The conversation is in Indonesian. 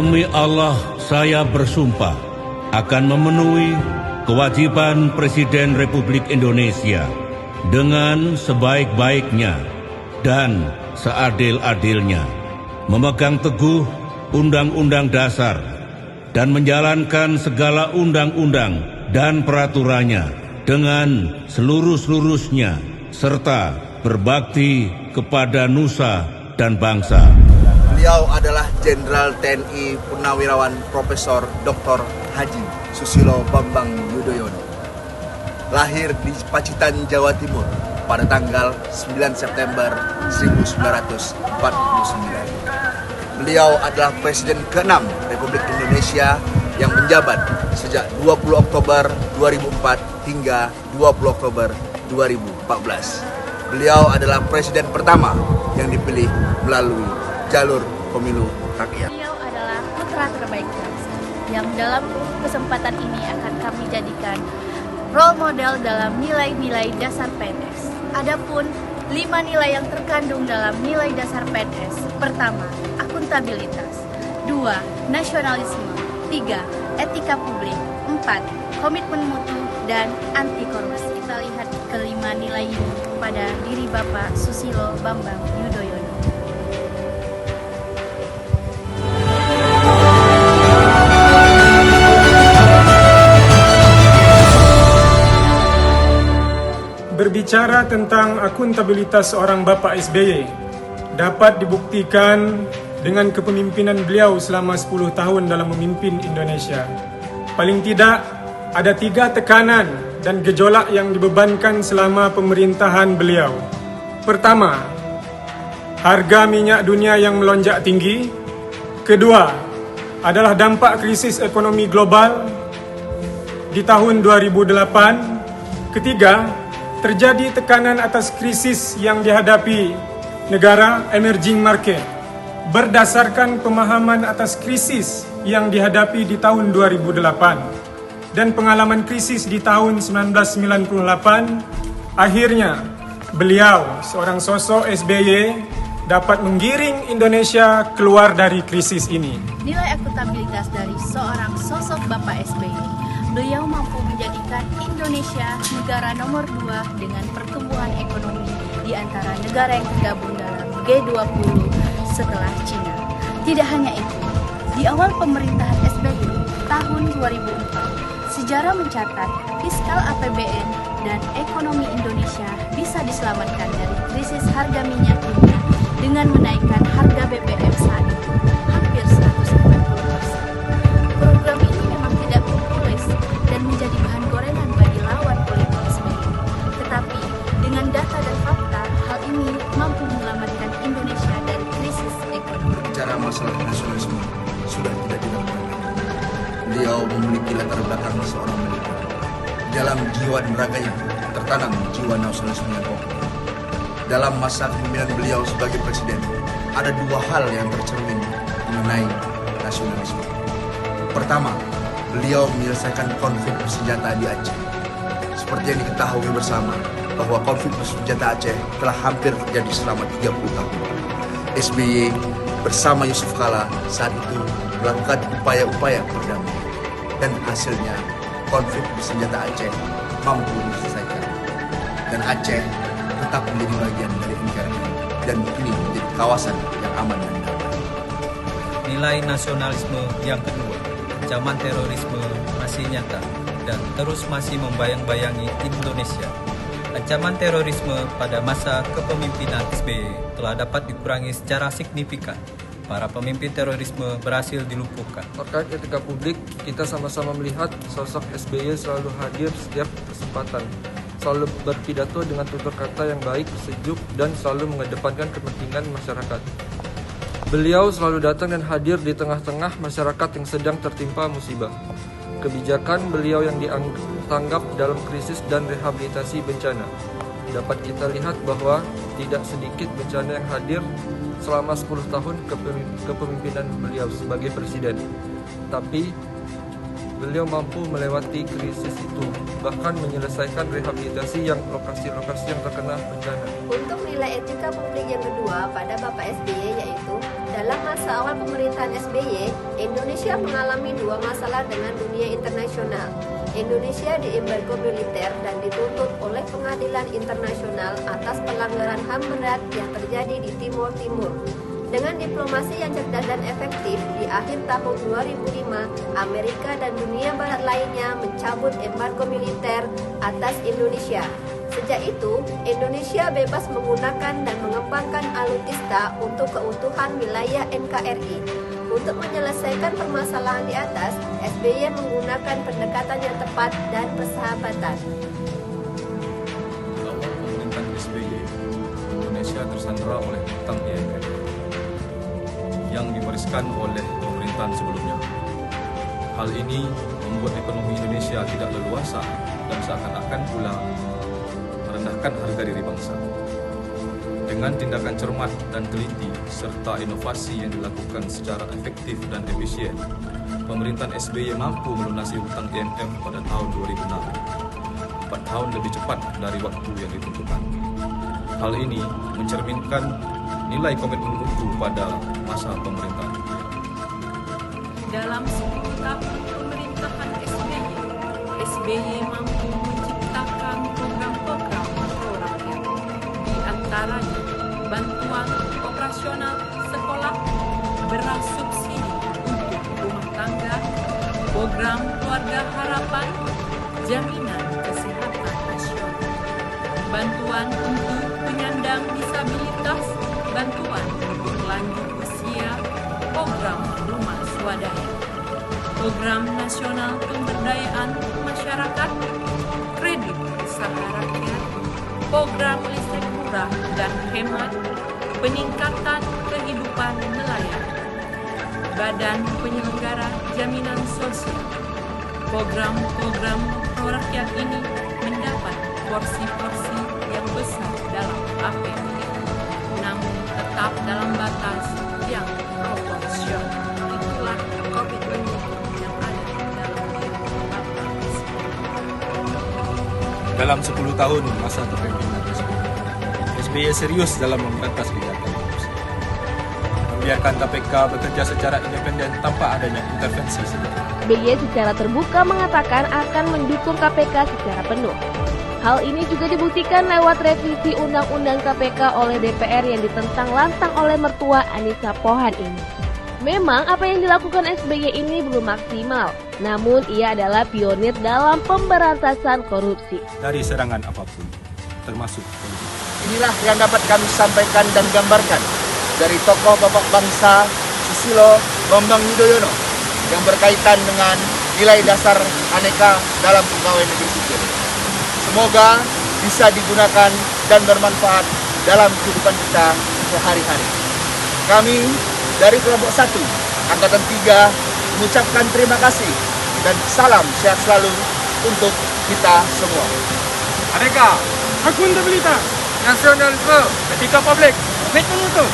Demi Allah, saya bersumpah akan memenuhi kewajiban Presiden Republik Indonesia dengan sebaik-baiknya dan seadil-adilnya, memegang teguh Undang-Undang Dasar dan menjalankan segala undang-undang dan peraturannya dengan seluruh-seluruhnya, serta berbakti kepada nusa dan bangsa. Beliau adalah Jenderal TNI Purnawirawan Profesor Dr. Haji Susilo Bambang Yudhoyono. Lahir di Pacitan, Jawa Timur pada tanggal 9 September 1949. Beliau adalah Presiden ke-6 Republik Indonesia yang menjabat sejak 20 Oktober 2004 hingga 20 Oktober 2014. Beliau adalah Presiden pertama yang dipilih melalui jalur pemilu rakyat. Beliau adalah putra terbaik bangsa yang dalam kesempatan ini akan kami jadikan role model dalam nilai-nilai dasar PNS. Adapun 5 nilai yang terkandung dalam nilai dasar PNS. Pertama, akuntabilitas. 2, nasionalisme. 3, etika publik. 4, komitmen mutu dan anti korupsi. Kita lihat kelima nilai ini pada diri Bapak Susilo Bambang Yudhoyono. Berbicara tentang akuntabilitas seorang Bapak SBY dapat dibuktikan dengan kepemimpinan beliau selama 10 tahun dalam memimpin Indonesia. Paling tidak ada 3 tekanan dan gejolak yang dibebankan selama pemerintahan beliau. Pertama, harga minyak dunia yang melonjak tinggi. Kedua, adalah dampak krisis ekonomi global di tahun 2008. Ketiga, terjadi tekanan atas krisis yang dihadapi negara emerging market berdasarkan pemahaman atas krisis yang dihadapi di tahun 2008 dan pengalaman krisis di tahun 1998. Akhirnya beliau, seorang sosok SBY, dapat menggiring Indonesia keluar dari krisis ini. Nilai akuntabilitas dari seorang sosok Bapak SBY. Beliau mampu menjadikan Indonesia negara nomor 2 dengan pertumbuhan ekonomi di antara negara yang tergabung dalam G20 setelah Cina. Tidak hanya itu, di awal pemerintahan SBY tahun 2004, sejarah mencatat fiskal APBN dan ekonomi Indonesia bisa diselamatkan dari krisis harga minyak dunia dengan menaikkan harga BBM saat itu hampir 190%. Program ini memang tidak populis dan menjadi bahan gorengan bagi lawan politik SBY. Tetapi dengan data dan fakta, hal ini mampu menyelamatkan Indonesia dari krisis ekonomi. Bicara masalah nasionalisme sudah tidak dilakukan. Beliau memiliki latar belakang seorang militer. Dalam jiwa dan raganya tertanam jiwa nasionalisme yang kokoh. Dalam masa kepemimpinan beliau sebagai presiden, ada 2 hal yang tercermin mengenai nasionalisme. Pertama, beliau menyelesaikan konflik bersenjata di Aceh. Seperti yang diketahui bersama, bahwa konflik bersenjata Aceh telah hampir terjadi selama 30 tahun. SBY bersama Yusuf Kala saat itu melakukan upaya-upaya perdamaian. Dan hasilnya, konflik bersenjata Aceh mampu diselesaikan. Dan Aceh tetap menjadi bagian dari negara ini. Dan kini menjadi kawasan yang aman dan damai. Nilai nasionalisme yang kedua, ancaman terorisme masih nyata dan terus masih membayang-bayangi Indonesia. Ancaman terorisme pada masa kepemimpinan SBY telah dapat dikurangi secara signifikan. Para pemimpin terorisme berhasil dilumpuhkan. Terkait etika publik, kita sama-sama melihat sosok SBY selalu hadir setiap kesempatan. Selalu berpidato dengan tutur kata yang baik, sejuk, dan selalu mengedepankan kepentingan masyarakat. Beliau selalu datang dan hadir di tengah-tengah masyarakat yang sedang tertimpa musibah. Kebijakan beliau yang dianggap dalam krisis dan rehabilitasi bencana. Dapat kita lihat bahwa tidak sedikit bencana yang hadir selama 10 tahun kepemimpinan beliau sebagai presiden. Tapi Beliau mampu melewati krisis itu, bahkan menyelesaikan rehabilitasi lokasi-lokasi yang terkena bencana. Untuk nilai etika publik yang kedua pada Bapak SBY yaitu dalam masa awal pemerintahan SBY, Indonesia mengalami dua masalah dengan dunia internasional. Indonesia diembargo militer dan dituntut oleh pengadilan internasional atas pelanggaran HAM berat yang terjadi di Timur Timur. Dengan diplomasi yang cerdas dan efektif, di akhir tahun 2005, Amerika dan dunia barat lainnya mencabut embargo militer atas Indonesia. Sejak itu, Indonesia bebas menggunakan dan mengembangkan alutsista untuk keutuhan wilayah NKRI. Untuk menyelesaikan permasalahan di atas, SBY menggunakan pendekatan yang tepat dan persahabatan. Awal pemerintahan SBY, Indonesia tersandera oleh hutang IMF yang diwariskan oleh pemerintahan sebelumnya. Hal ini membuat ekonomi Indonesia tidak leluasa dan seakan-akan pula merendahkan harga diri bangsa. Dengan tindakan cermat dan teliti serta inovasi yang dilakukan secara efektif dan efisien, pemerintahan SBY mampu melunasi hutang IMF pada tahun 2006, 4 tahun lebih cepat dari waktu yang ditentukan. Hal ini mencerminkan nilai komitmen mutu pada masa pemerintahan. Dalam 10 tahun pemerintahan SBY mampu menciptakan program-program pro rakyat, di antaranya bantuan operasional sekolah, beras subsidi untuk rumah tangga, program keluarga harapan, jaminan kesehatan nasional, bantuan untuk penyandang disabilitas, bantuan untuk lanjut usia, program rumah swadaya, program nasional pemberdayaan masyarakat, kredit usaha rakyat, program listrik murah dan hemat, peningkatan kehidupan nelayan, badan penyelenggara jaminan sosial. Program-program pro rakyat ini mendapat porsi-porsi yang besar dalam APBN, namun tetap dalam batas yang proporsional. Itulah komitmen yang ada dalam diri Bapak SBY. Dalam 10 tahun masa kepemimpinan SBY serius dalam memberantas kejahatan korupsi, membiarkan KPK bekerja secara independen tanpa adanya intervensi sedikit. SBY secara terbuka mengatakan akan mendukung KPK secara penuh. Hal ini juga dibuktikan lewat revisi Undang-Undang KPK oleh DPR yang ditentang lantang oleh mertua Anissa Pohan ini. Memang apa yang dilakukan SBY ini belum maksimal, namun ia adalah pionir dalam pemberantasan korupsi. Dari serangan apapun, termasuk politik. Inilah yang dapat kami sampaikan dan gambarkan dari tokoh Bapak Bangsa Susilo Bambang Yudhoyono yang berkaitan dengan nilai dasar aneka dalam pegawai negeri sipil. Semoga bisa digunakan dan bermanfaat dalam kehidupan kita sehari-hari. Kami dari kelompok 1, Angkatan 3, mengucapkan terima kasih dan salam sehat selalu untuk kita semua. Aneka, akuntabilitas, Nasionalisme, etika publik, komitmen mutu.